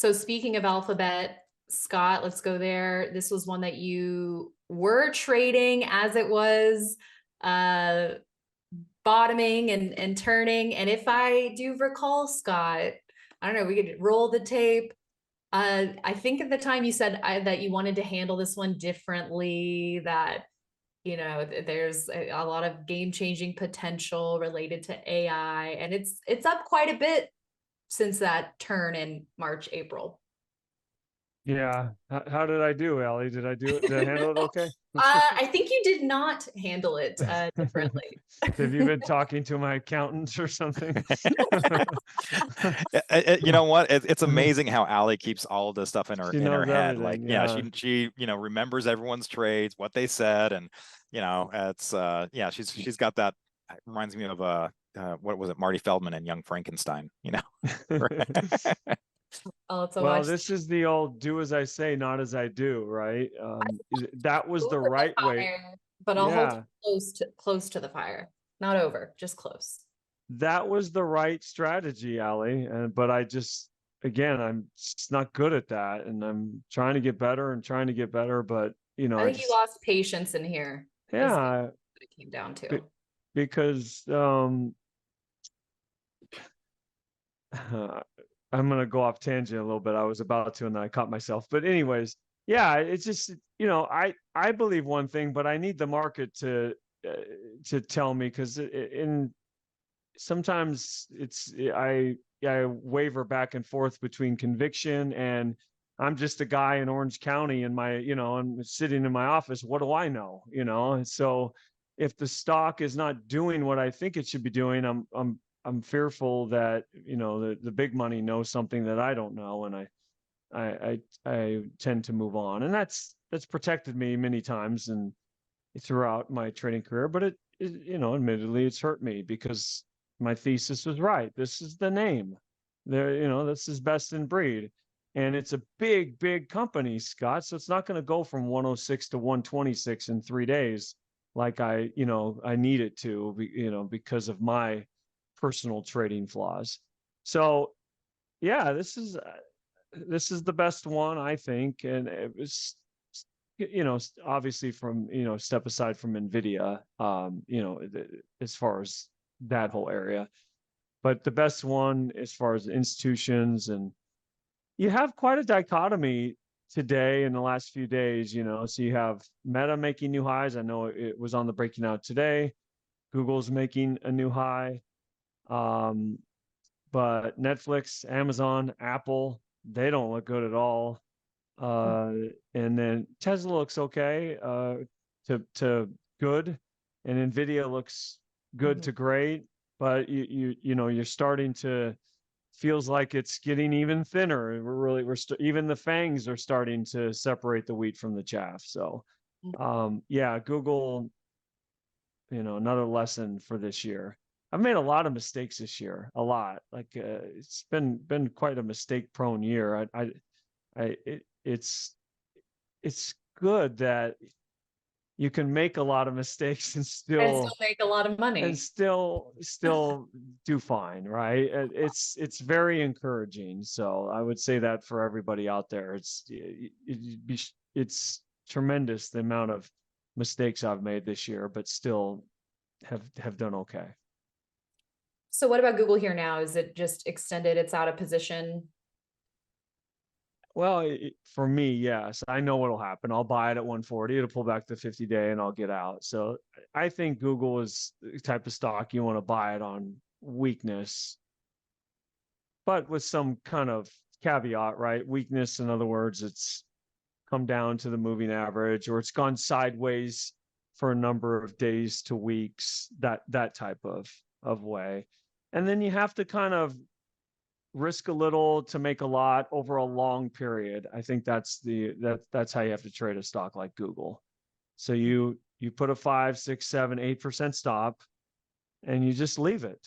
So speaking of Alphabet, Scott, let's go there. This was one that you were trading as it was uh bottoming and turning. And if I do recall, Scott, I don't know, we could roll the tape. I think at the time you said that you wanted to handle this one differently, that there's a lot of game-changing potential related to AI, and it's up quite a bit since that turn in March, April. Yeah. How did I do, Ellie? Did I handle it okay? I think you did not handle it differently. Have you been talking to my accountants or something? You know what? It's amazing how Allie keeps all of this stuff in She her knows head. Like, everything. yeah, Yeah. she remembers everyone's trades, what they said, and it's yeah, she's got that. It reminds me of what was it, Marty Feldman and Young Frankenstein, Oh, it's a Well, watch. this is the old do as I say, not as I do, right? That was the Over right the way. fire, but I'll hold Yeah, it close to the fire. Not over, just close. that was the right strategy, Allie. But I just, again, I'm just not good at that. And I'm trying to get better and trying to get better. But, I I think you just, lost patience in here. Is yeah, what it came down be- to. because I'm gonna go off tangent a little bit. I was about to, and then I caught myself. But anyways, yeah, it's just I believe one thing, but I need the market to tell me, because in sometimes I waver back and forth between conviction and I'm just a guy in Orange County and I'm sitting in my office. What do I know? And so if the stock is not doing what I think it should be doing, I'm fearful that the big money knows something that I don't know, and I tend to move on, and that's protected me many times and throughout my trading career. But admittedly, it's hurt me because my thesis was right. This is the name. This is best in breed, and it's a big company, Scott. So it's not going to go from 106 to 126 in 3 days like I need it to, because of my personal trading flaws. So yeah, this is the best one, I think, and it was, obviously from, step aside from Nvidia, as far as that whole area, but the best one as far as institutions. And you have quite a dichotomy today in the last few days, so you have Meta making new highs. I know it was on the breaking out today. Google's making a new high. But Netflix, Amazon, Apple, they don't look good at all. And then Tesla looks okay, to good, and Nvidia looks good to great. But you're starting to, feels like it's getting even thinner. Even the fangs are starting to separate the wheat from the chaff. So yeah, Google, another lesson for this year. I've made a lot of mistakes this year, a lot. Like it's been quite a mistake prone year. It's good that you can make a lot of mistakes and And still still make a lot of money. still do fine, right? It's very encouraging. So I would say that for everybody out there, it's tremendous the amount of mistakes I've made this year, but still have done okay. So what about Google here now? Is it just extended? It's out of position? Well, for me, yes, I know what'll happen. I'll buy it at 140. It'll pull back to 50-day, and I'll get out. So I think Google is the type of stock you want to buy it on weakness, but with some kind of caveat, right? Weakness, in other words, it's come down to the moving average, or it's gone sideways for a number of days to weeks, that type of way. And then you have to kind of risk a little to make a lot over a long period. I think that's how you have to trade a stock like Google. So you put a 5, 6, 7, 8% stop, and you just leave it.